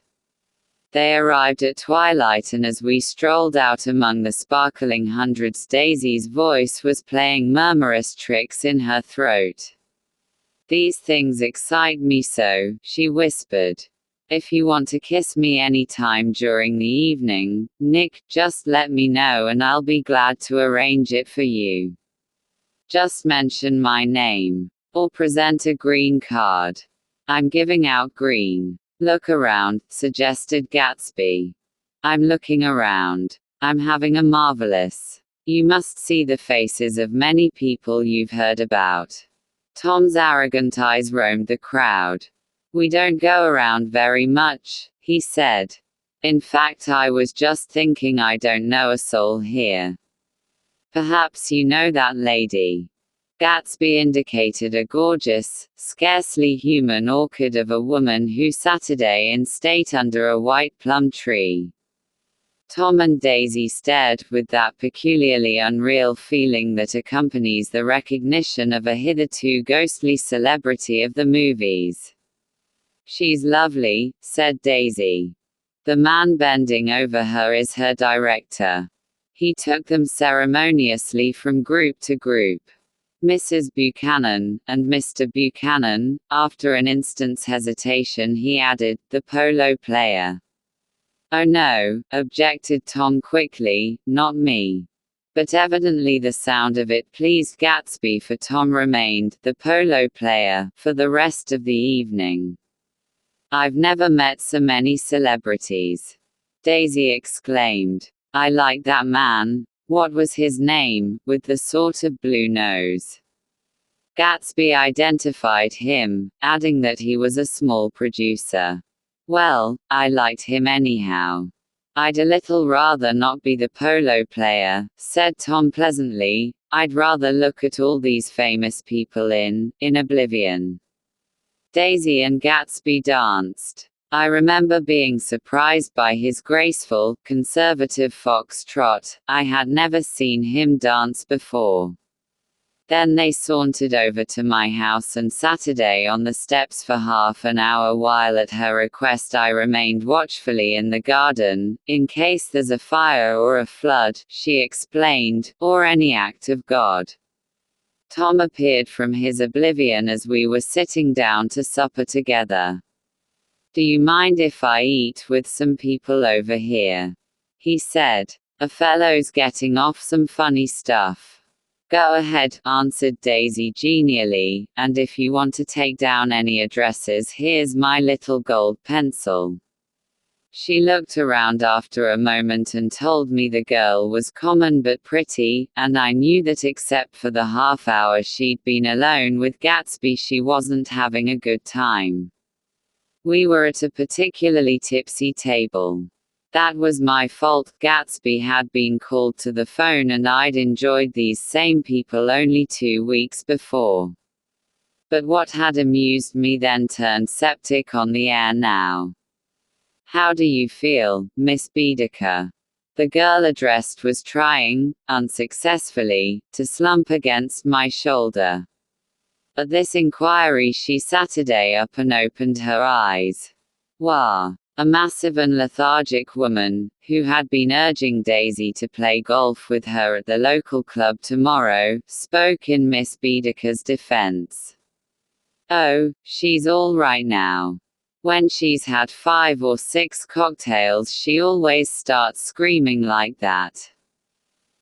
They arrived at twilight, and as we strolled out among the sparkling hundreds, Daisy's voice was playing murmurous tricks in her throat. "These things excite me so," she whispered. "If you want to kiss me any time during the evening, Nick, just let me know and I'll be glad to arrange it for you. Just mention my name. Or present a green card. I'm giving out green." "Look around," suggested Gatsby. "I'm looking around. I'm having a marvelous. You must see the faces of many people you've heard about." Tom's arrogant eyes roamed the crowd. "We don't go around very much," he said. "In fact, I was just thinking I don't know a soul here." "Perhaps you know that lady." Gatsby indicated a gorgeous, scarcely human orchid of a woman who Saturday in state under a white plum tree. Tom and Daisy stared, with that peculiarly unreal feeling that accompanies the recognition of a hitherto ghostly celebrity of the movies. "She's lovely," said Daisy. "The man bending over her is her director." He took them ceremoniously from group to group. "Mrs. Buchanan, and Mr. Buchanan." After an instant's hesitation he added, "the polo player." "Oh no," objected Tom quickly, "not me." But evidently the sound of it pleased Gatsby, for Tom remained "the polo player" for the rest of the evening. "I've never met so many celebrities," Daisy exclaimed. "I like that man. What was his name, with the sort of blue nose?" Gatsby identified him, adding that he was a small producer. "Well, I liked him anyhow." "I'd a little rather not be the polo player," said Tom pleasantly. "I'd rather look at all these famous people in oblivion." Daisy and Gatsby danced. I remember being surprised by his graceful, conservative foxtrot. I had never seen him dance before. Then they sauntered over to my house and Saturday on the steps for half an hour while at her request I remained watchfully in the garden, in case there's a fire or a flood, she explained, or any act of God. Tom appeared from his oblivion as we were sitting down to supper together. "Do you mind if I eat with some people over here?" he said. "A fellow's getting off some funny stuff." "Go ahead," answered Daisy genially, "and if you want to take down any addresses, here's my little gold pencil." She looked around after a moment and told me the girl was common but pretty, and I knew that except for the half hour she'd been alone with Gatsby she wasn't having a good time. We were at a particularly tipsy table. That was my fault. Gatsby had been called to the phone and I'd enjoyed these same people only 2 weeks before. But what had amused me then turned septic on the air now. "How do you feel, Miss Baedeker?" The girl addressed was trying, unsuccessfully, to slump against my shoulder. At this inquiry she sat up and opened her eyes. Wah! A massive and lethargic woman, who had been urging Daisy to play golf with her at the local club tomorrow, spoke in Miss Baedeker's defense. Oh, she's all right now. When she's had 5 or 6 cocktails she always starts screaming like that.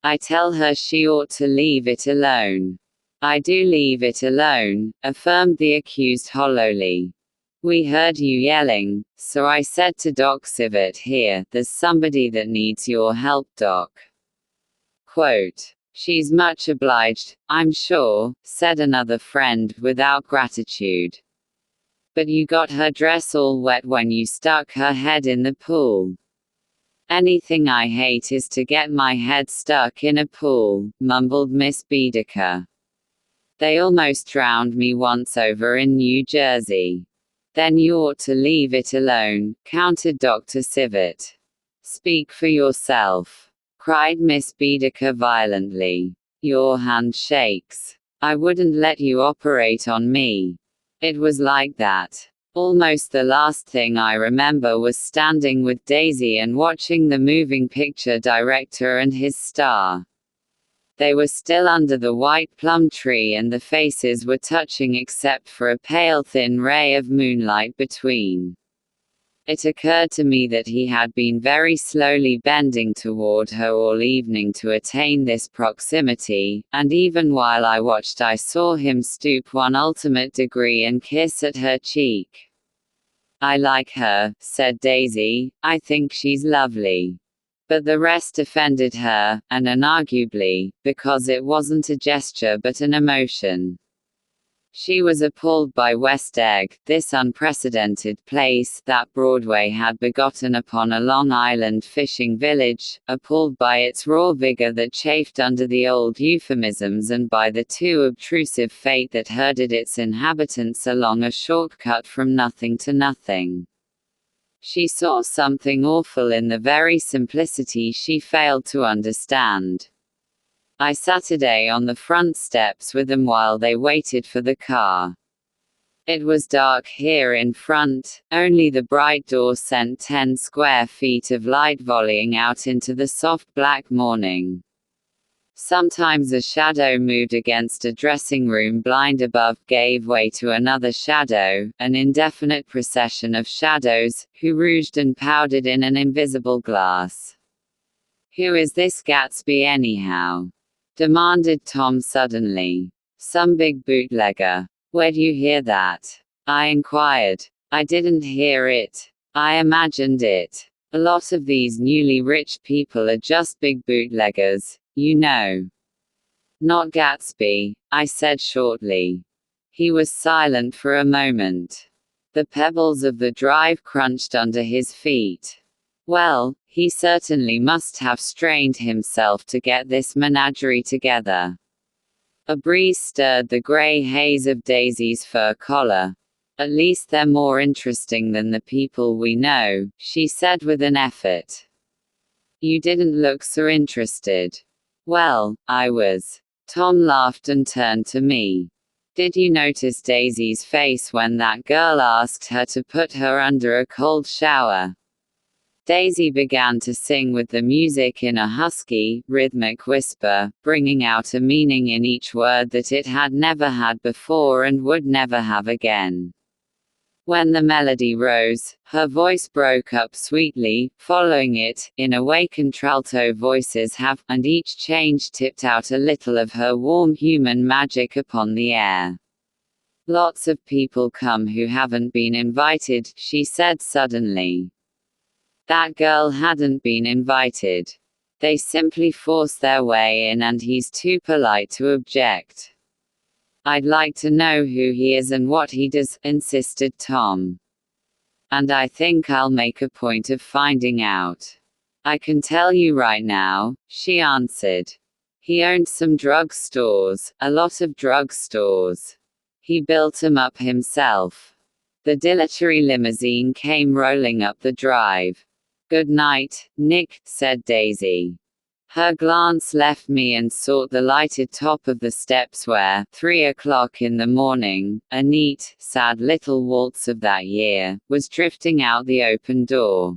I tell her she ought to leave it alone. I do leave it alone, affirmed the accused hollowly. We heard you yelling, so I said to Doc Sivert here, there's somebody that needs your help, Doc. Quote, she's much obliged, I'm sure, said another friend, without gratitude. But you got her dress all wet when you stuck her head in the pool. Anything I hate is to get my head stuck in a pool, mumbled Miss Baedeker. They almost drowned me once over in New Jersey. Then you ought to leave it alone, countered Dr. Sivert. Speak for yourself, cried Miss Baedeker violently. Your hand shakes. I wouldn't let you operate on me. It was like that. Almost the last thing I remember was standing with Daisy and watching the moving picture director and his star. They were still under the white plum tree and the faces were touching except for a pale thin ray of moonlight between. It occurred to me that he had been very slowly bending toward her all evening to attain this proximity, and even while I watched I saw him stoop one ultimate degree and kiss at her cheek. I like her, said Daisy, I think she's lovely. But the rest offended her, and unarguably, because it wasn't a gesture but an emotion. She was appalled by West Egg, this unprecedented place that Broadway had begotten upon a Long Island fishing village, appalled by its raw vigor that chafed under the old euphemisms and by the too obtrusive fate that herded its inhabitants along a shortcut from nothing to nothing. She saw something awful in the very simplicity she failed to understand. I sat on the front steps with them while they waited for the car. It was dark here in front, only the bright door sent 10 square feet of light volleying out into the soft black morning. Sometimes a shadow moved against a dressing room blind above, gave way to another shadow, an indefinite procession of shadows, who rouged and powdered in an invisible glass. Who is this Gatsby anyhow? Demanded Tom suddenly. Some big bootlegger. Where'd you hear that? I inquired. I didn't hear it. I imagined it. A lot of these newly rich people are just big bootleggers, you know. Not Gatsby, I said shortly. He was silent for a moment. The pebbles of the drive crunched under his feet. Well, he certainly must have strained himself to get this menagerie together. A breeze stirred the gray haze of Daisy's fur collar. At least they're more interesting than the people we know, she said with an effort. You didn't look so interested. Well, I was. Tom laughed and turned to me. Did you notice Daisy's face when that girl asked her to put her under a cold shower? Daisy began to sing with the music in a husky, rhythmic whisper, bringing out a meaning in each word that it had never had before and would never have again. When the melody rose, her voice broke up sweetly, following it, in a way contralto voices have, and each change tipped out a little of her warm human magic upon the air. Lots of people come who haven't been invited, she said suddenly. That girl hadn't been invited. They simply force their way in and he's too polite to object. I'd like to know who he is and what he does, insisted Tom. And I think I'll make a point of finding out. I can tell you right now, she answered. He owned some drug stores, a lot of drug stores. He built 'em up himself. The dilatory limousine came rolling up the drive. "Good night, Nick," said Daisy. Her glance left me and sought the lighted top of the steps where, 3 o'clock in the morning, a neat, sad little waltz of that year, was drifting out the open door.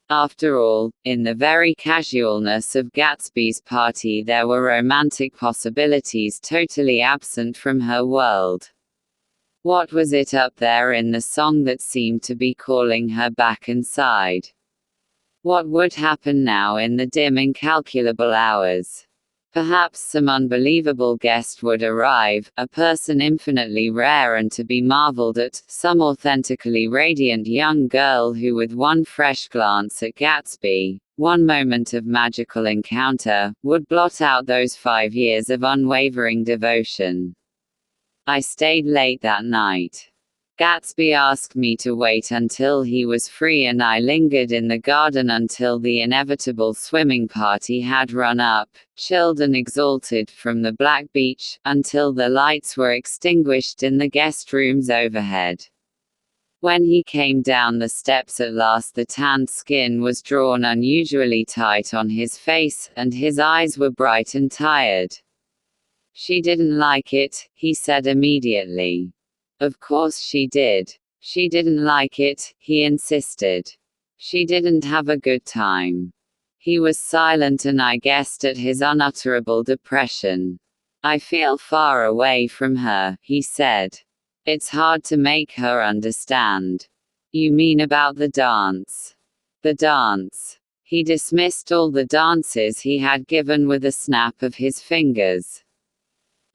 After all, in the very casualness of Gatsby's party there were romantic possibilities totally absent from her world. What was it up there in the song that seemed to be calling her back inside? What would happen now in the dim incalculable hours? Perhaps some unbelievable guest would arrive, a person infinitely rare and to be marveled at, some authentically radiant young girl who with one fresh glance at Gatsby, one moment of magical encounter, would blot out those 5 years of unwavering devotion. I stayed late that night. Gatsby asked me to wait until he was free and I lingered in the garden until the inevitable swimming party had run up, chilled and exalted from the black beach, until the lights were extinguished in the guest rooms overhead. When he came down the steps at last the tanned skin was drawn unusually tight on his face, and his eyes were bright and tired. "She didn't like it," he said immediately. Of course she did. She didn't like it, he insisted. She didn't have a good time. He was silent and I guessed at his unutterable depression. "I feel far away from her," he said. "It's hard to make her understand." "You mean about the dance?" "The dance." He dismissed all the dances he had given with a snap of his fingers.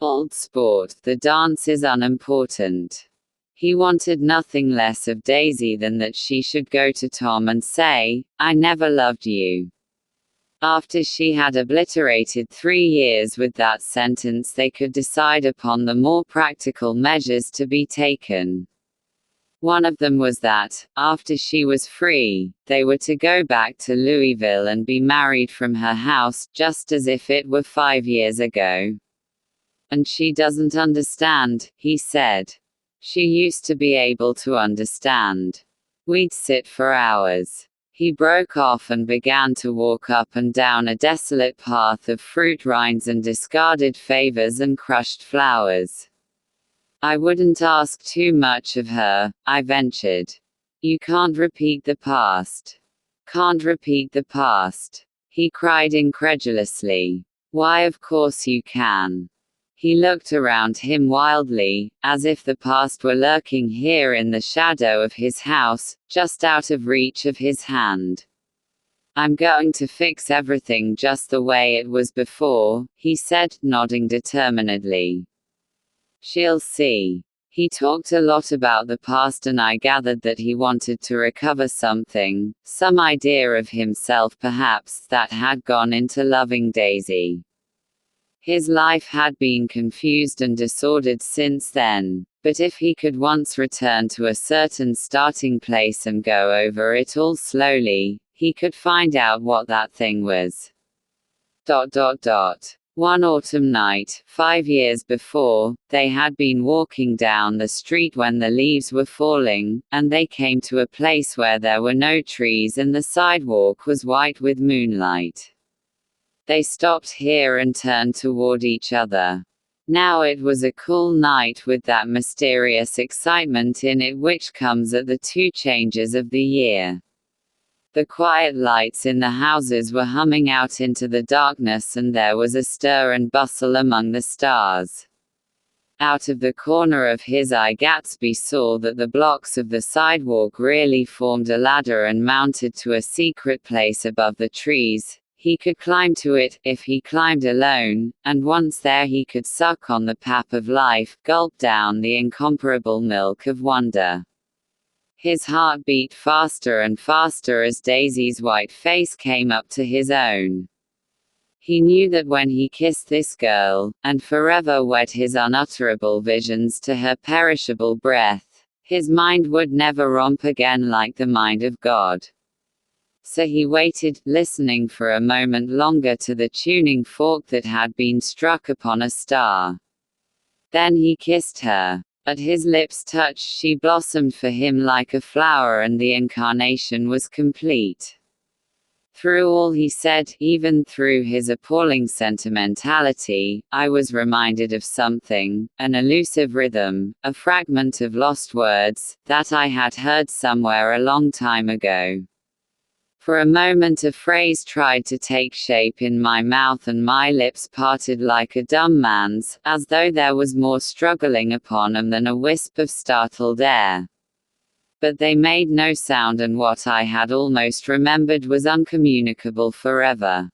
"Old sport, the dance is unimportant." He wanted nothing less of Daisy than that she should go to Tom and say, "I never loved you." After she had obliterated 3 years with that sentence they could decide upon the more practical measures to be taken. One of them was that, after she was free, they were to go back to Louisville and be married from her house, just as if it were 5 years ago. "And she doesn't understand," he said. "She used to be able to understand. We'd sit for hours." He broke off and began to walk up and down a desolate path of fruit rinds and discarded favors and crushed flowers. "I wouldn't ask too much of her," I ventured. "You can't repeat the past." "Can't repeat the past?" he cried incredulously. "Why, of course you can." He looked around him wildly, as if the past were lurking here in the shadow of his house, just out of reach of his hand. "I'm going to fix everything just the way it was before," he said, nodding determinedly. "She'll see." He talked a lot about the past and I gathered that he wanted to recover something, some idea of himself perhaps, that had gone into loving Daisy. His life had been confused and disordered since then, but if he could once return to a certain starting place and go over it all slowly, he could find out what that thing was. One autumn night, 5 years before, they had been walking down the street when the leaves were falling, and they came to a place where there were no trees and the sidewalk was white with moonlight. They stopped here and turned toward each other. Now it was a cool night with that mysterious excitement in it which comes at the 2 changes of the year. The quiet lights in the houses were humming out into the darkness and there was a stir and bustle among the stars. Out of the corner of his eye Gatsby saw that the blocks of the sidewalk really formed a ladder and mounted to a secret place above the trees. He could climb to it, if he climbed alone, and once there he could suck on the pap of life, gulp down the incomparable milk of wonder. His heart beat faster and faster as Daisy's white face came up to his own. He knew that when he kissed this girl, and forever wed his unutterable visions to her perishable breath, his mind would never romp again like the mind of God. So he waited, listening for a moment longer to the tuning fork that had been struck upon a star. Then he kissed her. At his lips' touch she blossomed for him like a flower and the incarnation was complete. Through all he said, even through his appalling sentimentality, I was reminded of something, an elusive rhythm, a fragment of lost words, that I had heard somewhere a long time ago. For a moment a phrase tried to take shape in my mouth and my lips parted like a dumb man's, as though there was more struggling upon 'em than a wisp of startled air. But they made no sound, and what I had almost remembered was uncommunicable forever.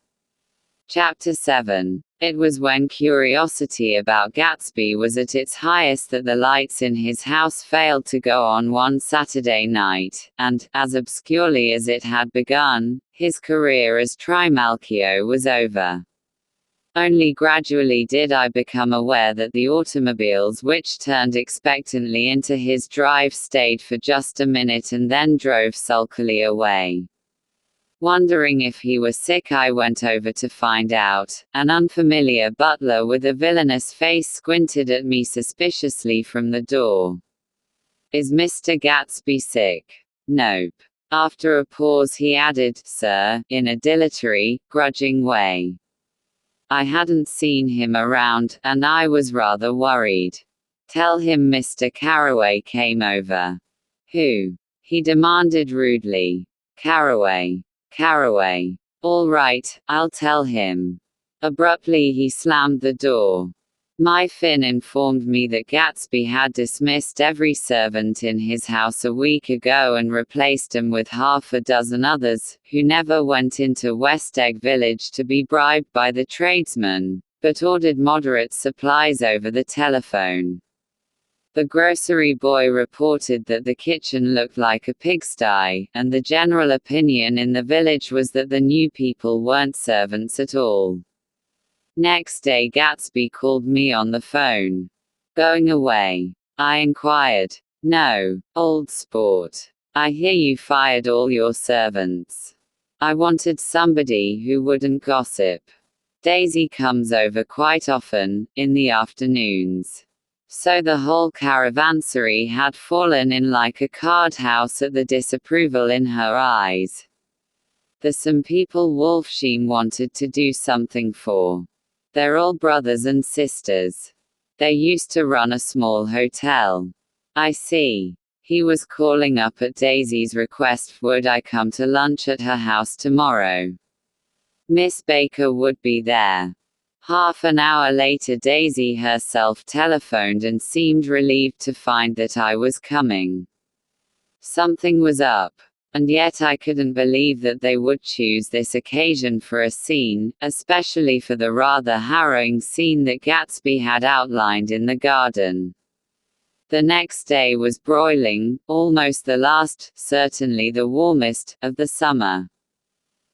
Chapter 7. It was when curiosity about Gatsby was at its highest that the lights in his house failed to go on one Saturday night, and, as obscurely as it had begun, his career as Trimalchio was over. Only gradually did I become aware that the automobiles which turned expectantly into his drive stayed for just a minute and then drove sulkily away. Wondering if he were sick, I went over to find out. An unfamiliar butler with a villainous face squinted at me suspiciously from the door. "Is Mr. Gatsby sick?" "Nope." After a pause he added, "Sir," in a dilatory, grudging way. I hadn't seen him around, and I was rather worried. "Tell him Mr. Carraway came over." "Who?" he demanded rudely. "Carraway." "Carraway. All right, I'll tell him." Abruptly he slammed the door. My Finn informed me that Gatsby had dismissed every servant in his house a week ago and replaced them with half a dozen others, who never went into West Egg Village to be bribed by the tradesmen, but ordered moderate supplies over the telephone. The grocery boy reported that the kitchen looked like a pigsty, and the general opinion in the village was that the new people weren't servants at all. Next day Gatsby called me on the phone. "Going away?" I inquired. "No, old sport. I hear you fired all your servants." I wanted somebody who wouldn't gossip. Daisy comes over quite often, in the afternoons. So the whole caravansary had fallen in like a card house at the disapproval in her eyes. There's some people Wolfsheim wanted to do something for. They're all brothers and sisters. They used to run a small hotel. I see. He was calling up at Daisy's request would I come to lunch at her house tomorrow. Miss Baker would be there. Half an hour later Daisy herself telephoned and seemed relieved to find that I was coming. Something was up. And yet I couldn't believe that they would choose this occasion for a scene, especially for the rather harrowing scene that Gatsby had outlined in the garden. The next day was broiling, almost the last, certainly the warmest, of the summer.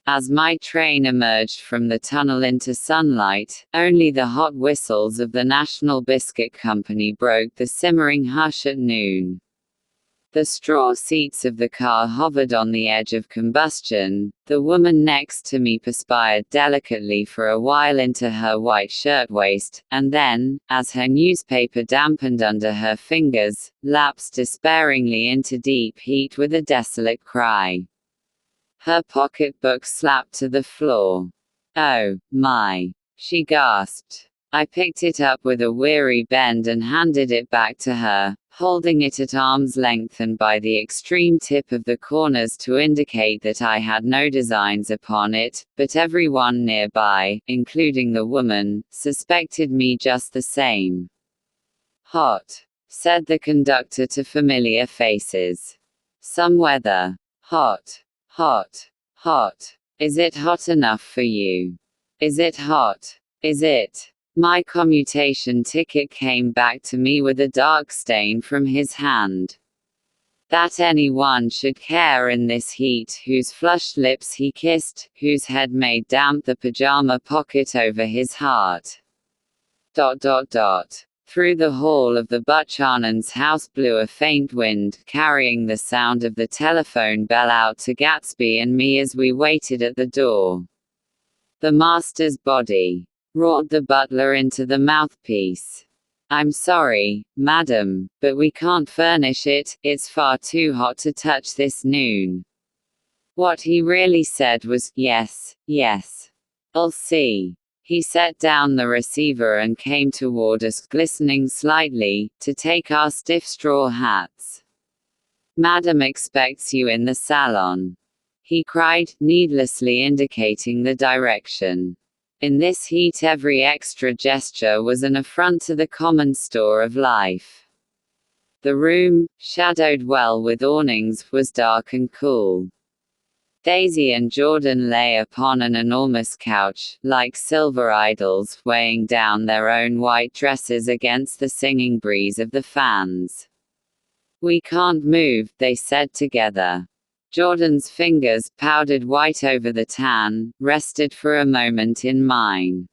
As my train emerged from the tunnel into sunlight, only the hot whistles of the National Biscuit Company broke the simmering hush at noon. The straw seats of the car hovered on the edge of combustion. The woman next to me perspired delicately for a while into her white shirtwaist, and then, as her newspaper dampened under her fingers, lapsed despairingly into deep heat with a desolate cry. Her pocketbook slapped to the floor. "Oh, my," she gasped. I picked it up with a weary bend and handed it back to her, holding it at arm's length and by the extreme tip of the corners to indicate that I had no designs upon it, but everyone nearby, including the woman, suspected me just the same. "Hot," said the conductor to familiar faces. "Some weather. Hot, hot, hot. Is it hot enough for you? Is it hot? Is it?" My commutation ticket came back to me with a dark stain from his hand. That anyone should care in this heat, whose flushed lips he kissed, whose head made damp the pajama pocket over his heart. ... Through the hall of the Buchanan's house blew a faint wind, carrying the sound of the telephone bell out to Gatsby and me as we waited at the door. "The master's body," roared the butler into the mouthpiece. "I'm sorry, madam, but we can't furnish it, it's far too hot to touch this noon." What he really said was, yes, yes. I'll see. He set down the receiver and came toward us, glistening slightly, to take our stiff straw hats. Madam expects you in the salon, he cried, needlessly indicating the direction. In this heat every extra gesture was an affront to the common store of life. The room, shadowed well with awnings, was dark and cool. Daisy and Jordan lay upon an enormous couch, like silver idols, weighing down their own white dresses against the singing breeze of the fans. We can't move, they said together. Jordan's fingers, powdered white over the tan, rested for a moment in mine.